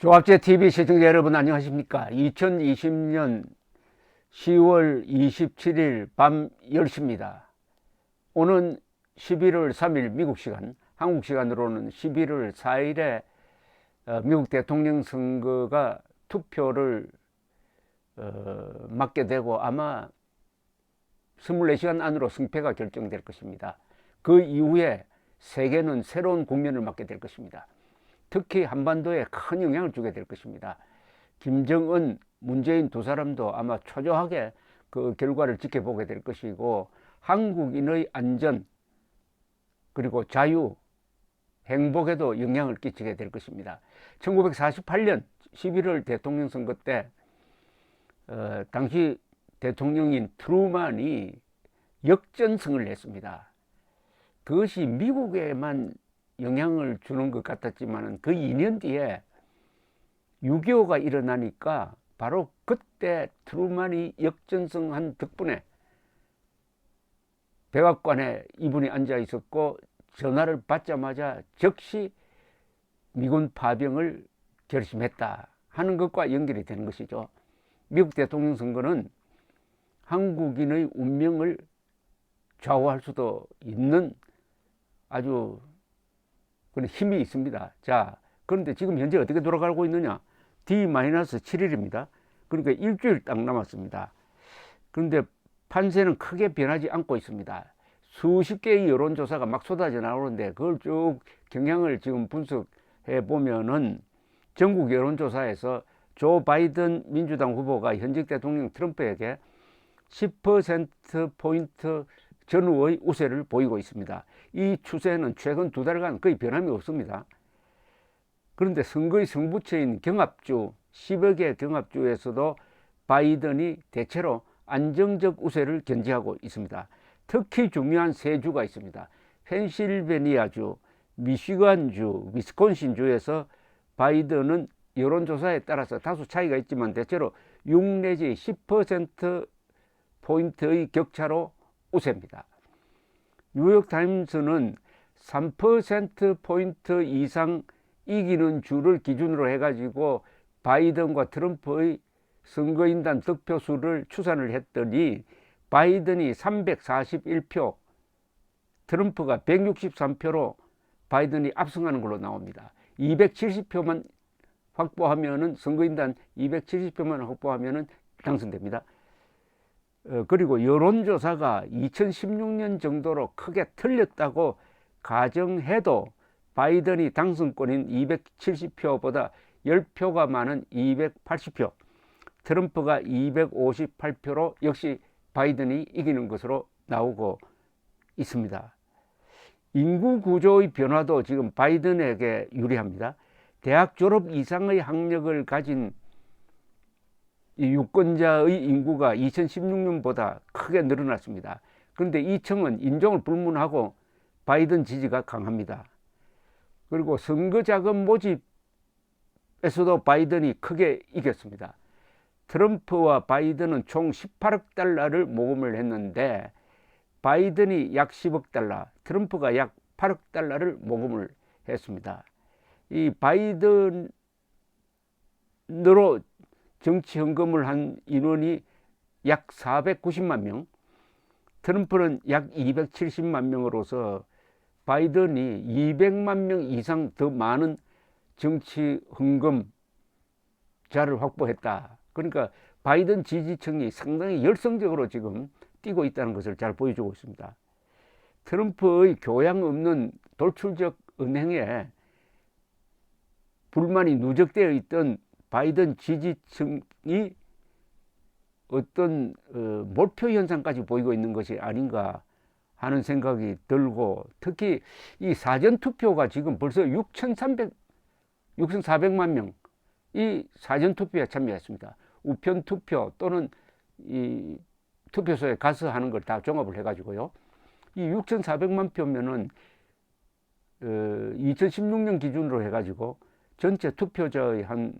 조합제 TV 시청자 여러분 안녕하십니까? 2020년 10월 27일 밤 10시입니다. 오는 11월 3일 미국 시간, 한국 시간으로는 11월 4일에 미국 대통령 선거가 투표를 맡게 되고 아마 24시간 안으로 승패가 결정될 것입니다. 그 이후에 세계는 새로운 국면을 맞게 될 것입니다. 특히 한반도에 큰 영향을 주게 될 것입니다. 김정은, 문재인 두 사람도 아마 초조하게 그 결과를 지켜보게 될 것이고 한국인의 안전 그리고 자유, 행복에도 영향을 끼치게 될 것입니다. 1948년 11월 대통령 선거 때 당시 대통령인 트루만이 역전승을 냈습니다. 그것이 미국에만 영향을 주는 것 같았지만 그 2년 뒤에 6.25가 일어나니까 바로 그때 트루만이 역전승한 덕분에 백악관에 이분이 앉아 있었고 전화를 받자마자 즉시 미군 파병을 결심했다 하는 것과 연결이 되는 것이죠. 미국 대통령 선거는 한국인의 운명을 좌우할 수도 있는 아주 그런 힘이 있습니다. 자, 그런데 지금 현재 어떻게 돌아가고 있느냐? D-7일입니다. 그러니까 일주일 딱 남았습니다. 그런데 판세는 크게 변하지 않고 있습니다. 수십 개의 여론조사가 막 쏟아져 나오는데 그걸 쭉 경향을 지금 분석해 보면은 전국 여론조사에서 조 바이든 민주당 후보가 현직 대통령 트럼프에게 10%포인트 전후의 우세를 보이고 있습니다. 이 추세는 최근 두 달간 거의 변함이 없습니다. 그런데 선거의 승부처인 경합주, 10여 개 경합주에서도 바이든이 대체로 안정적 우세를 견지하고 있습니다. 특히 중요한 세 주가 있습니다. 펜실베니아주, 미시간주, 위스콘신주에서 바이든은 여론조사에 따라서 다소 차이가 있지만 대체로 6 내지 10%포인트의 격차로 우세입니다. 뉴욕타임스는 3%포인트 이상 이기는 주를 기준으로 해가지고 바이든과 트럼프의 선거인단 득표수를 추산을 했더니 바이든이 341표, 트럼프가 163표로 바이든이 압승하는 걸로 나옵니다. 270표만 확보하면은 선거인단 270표만 확보하면은 당선됩니다. 그리고 여론조사가 2016년 정도로 크게 틀렸다고 가정해도 바이든이 당선권인 270표보다 10표가 많은 280표, 트럼프가 258표로 역시 바이든이 이기는 것으로 나오고 있습니다. 인구 구조의 변화도 지금 바이든에게 유리합니다. 대학 졸업 이상의 학력을 가진 이 유권자의 인구가 2016년보다 크게 늘어났습니다. 그런데 이 층은 인종을 불문하고 바이든 지지가 강합니다. 그리고 선거자금 모집에서도 바이든이 크게 이겼습니다. 트럼프와 바이든은 총 18억 달러를 모금을 했는데 바이든이 약 10억 달러, 트럼프가 약 8억 달러를 모금을 했습니다. 이 바이든으로 정치 헌금을 한 인원이 약 490만 명, 트럼프는 약 270만 명으로서 바이든이 200만 명 이상 더 많은 정치 헌금자를 확보했다. 그러니까 바이든 지지층이 상당히 열성적으로 지금 뛰고 있다는 것을 잘 보여주고 있습니다. 트럼프의 교양 없는 돌출적 은행에 불만이 누적되어 있던 바이든 지지층이 어떤 몰표 현상까지 보이고 있는 것이 아닌가 하는 생각이 들고, 특히 이 사전투표가 지금 벌써 6,400만 명이 사전투표에 참여했습니다. 우편투표 또는 이 투표소에 가서 하는 걸 다 종합을 해가지고요. 이 6,400만 표면은 2016년 기준으로 해가지고 전체 투표자의 한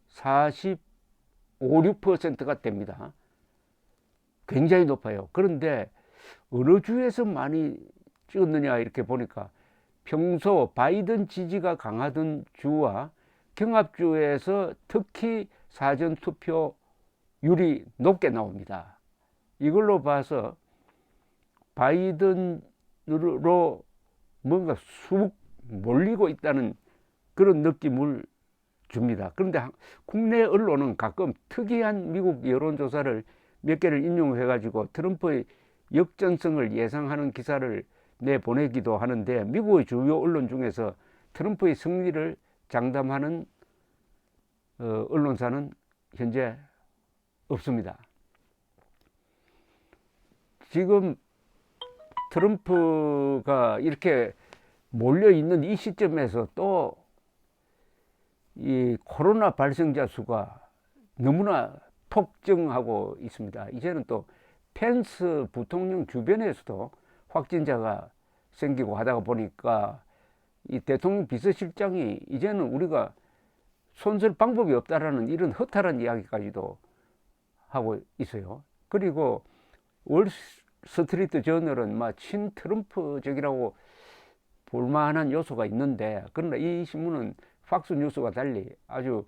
45, 6%가 됩니다. 굉장히 높아요. 그런데 어느 주에서 많이 찍었느냐 이렇게 보니까 평소 바이든 지지가 강하던 주와 경합주에서 특히 사전투표율이 높게 나옵니다. 이걸로 봐서 바이든으로 뭔가 쑥 몰리고 있다는 그런 느낌을 줍니다. 그런데 국내 언론은 가끔 특이한 미국 여론조사를 몇 개를 인용해 가지고 트럼프의 역전성을 예상하는 기사를 내보내기도 하는데, 미국의 주요 언론 중에서 트럼프의 승리를 장담하는 언론사는 현재 없습니다. 지금 트럼프가 이렇게 몰려있는 이 시점에서 또 이 코로나 발생자 수가 너무나 폭증하고 있습니다. 이제는 또 펜스 부통령 주변에서도 확진자가 생기고 하다가 보니까 이 대통령 비서실장이 이제는 우리가 손쓸 방법이 없다라는 이런 허탈한 이야기까지도 하고 있어요. 그리고 월스트리트 저널은 막 친트럼프적이라고 볼만한 요소가 있는데, 그러나 이 신문은 팍스뉴스와 달리 아주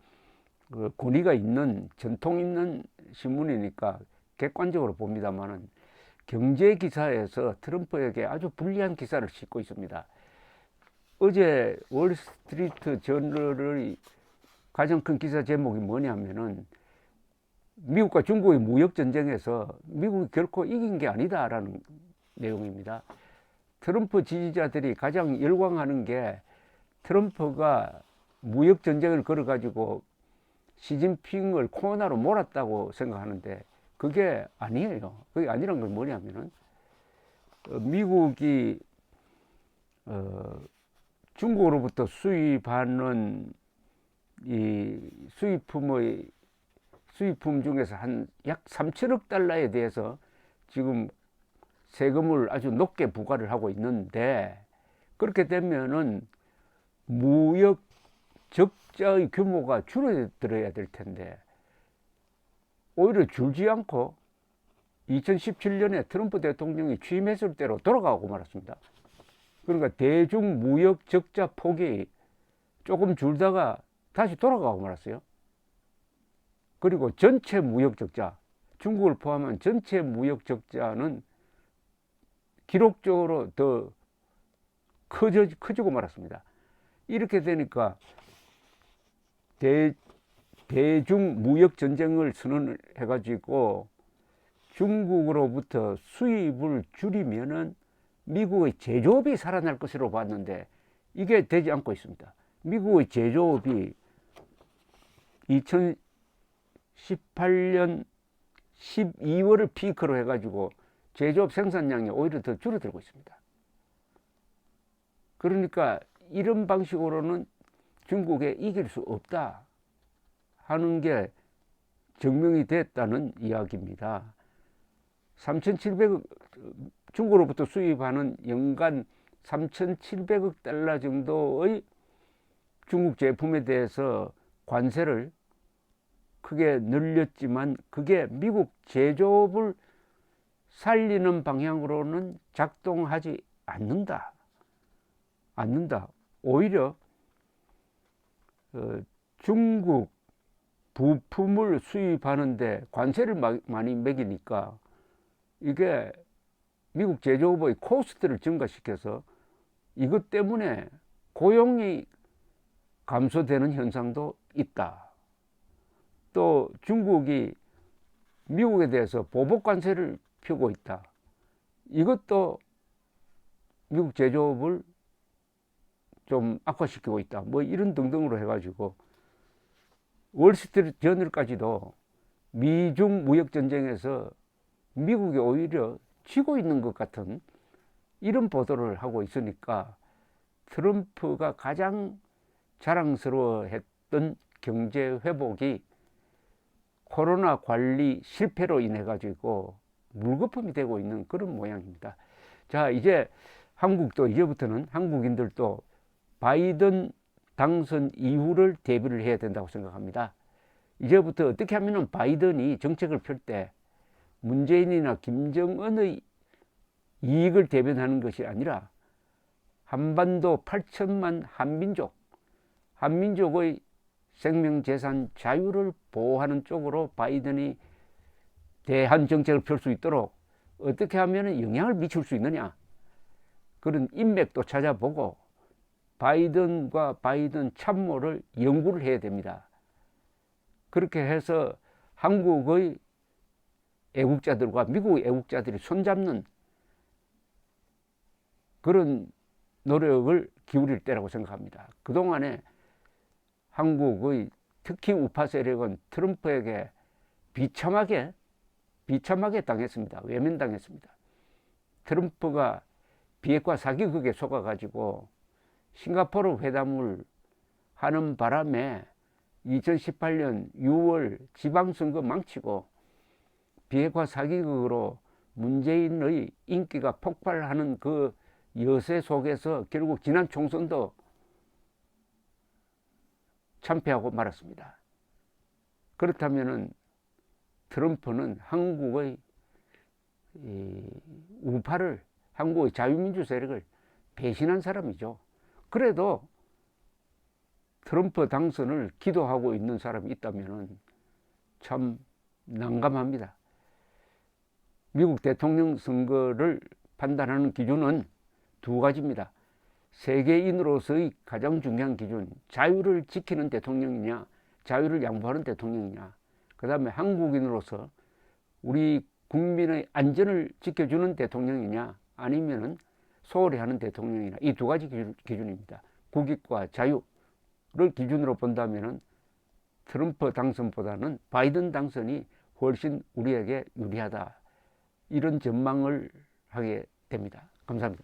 권위가 있는 전통 있는 신문이니까 객관적으로 봅니다만은, 경제 기사에서 트럼프에게 아주 불리한 기사를 싣고 있습니다. 어제 월스트리트 저널의 가장 큰 기사 제목이 뭐냐면은, 미국과 중국의 무역 전쟁에서 미국이 결코 이긴 게 아니다라는 내용입니다. 트럼프 지지자들이 가장 열광하는 게 트럼프가 무역 전쟁을 걸어가지고 시진핑을 코로나로 몰았다고 생각하는데, 그게 아니에요. 그게 아니란 건 뭐냐면은, 미국이 중국으로부터 수입하는 이 수입품 중에서 한 약 3천억 달러에 대해서 지금 세금을 아주 높게 부과를 하고 있는데, 그렇게 되면은 무역 적자의 규모가 줄어들어야 될 텐데 오히려 줄지 않고 2017년에 트럼프 대통령이 취임했을 때로 돌아가고 말았습니다. 그러니까 대중 무역 적자 폭이 조금 줄다가 다시 돌아가고 말았어요. 그리고 전체 무역 적자, 중국을 포함한 전체 무역 적자는 기록적으로 더 커지고 말았습니다. 이렇게 되니까 대중 무역 전쟁을 선언해 가지고 중국으로부터 수입을 줄이면은 미국의 제조업이 살아날 것으로 봤는데 이게 되지 않고 있습니다. 미국의 제조업이 2018년 12월을 피크로 해가지고 제조업 생산량이 오히려 더 줄어들고 있습니다. 그러니까 이런 방식으로는 중국에 이길 수 없다 하는 게 증명이 됐다는 이야기입니다. 3,700억, 중국으로부터 수입하는 연간 3,700억 달러 정도의 중국 제품에 대해서 관세를 크게 늘렸지만 그게 미국 제조업을 살리는 방향으로는 작동하지 않는다. 오히려 중국 부품을 수입하는데 관세를 많이 매기니까 이게 미국 제조업의 코스트를 증가시켜서 이것 때문에 고용이 감소되는 현상도 있다. 또 중국이 미국에 대해서 보복 관세를 펴고 있다. 이것도 미국 제조업을 좀 악화시키고 있다. 뭐 이런 등등으로 해가지고 월스트리트 저널까지도 미중 무역 전쟁에서 미국이 오히려 지고 있는 것 같은 이런 보도를 하고 있으니까 트럼프가 가장 자랑스러워했던 경제 회복이 코로나 관리 실패로 인해 가지고 물거품이 되고 있는 그런 모양입니다. 자, 이제 한국도 이제부터는 한국인들도 바이든 당선 이후를 대비를 해야 된다고 생각합니다. 이제부터 어떻게 하면 바이든이 정책을 펼 때 문재인이나 김정은의 이익을 대변하는 것이 아니라 한반도 8천만 한민족의 생명재산 자유를 보호하는 쪽으로 바이든이 대한 정책을 펼 수 있도록 어떻게 하면 영향을 미칠 수 있느냐, 그런 인맥도 찾아보고 바이든과 바이든 참모를 연구를 해야 됩니다. 그렇게 해서 한국의 애국자들과 미국의 애국자들이 손잡는 그런 노력을 기울일 때라고 생각합니다. 그동안에 한국의 특히 우파 세력은 트럼프에게 비참하게 당했습니다. 외면당했습니다. 트럼프가 비핵화 사기극에 속아가지고 싱가포르 회담을 하는 바람에 2018년 6월 지방선거 망치고 비핵화 사기극으로 문재인의 인기가 폭발하는 그 여세 속에서 결국 지난 총선도 참패하고 말았습니다. 그렇다면은 트럼프는 한국의 우파를, 한국의 자유민주 세력을 배신한 사람이죠. 그래도 트럼프 당선을 기도하고 있는 사람이 있다면 참 난감합니다. 미국 대통령 선거를 판단하는 기준은 두 가지입니다. 세계인으로서의 가장 중요한 기준, 자유를 지키는 대통령이냐, 자유를 양보하는 대통령이냐, 그 다음에 한국인으로서 우리 국민의 안전을 지켜주는 대통령이냐, 아니면은 소홀히 하는 대통령이냐, 이 두 가지 기준입니다. 국익과 자유를 기준으로 본다면은 트럼프 당선보다는 바이든 당선이 훨씬 우리에게 유리하다, 이런 전망을 하게 됩니다. 감사합니다.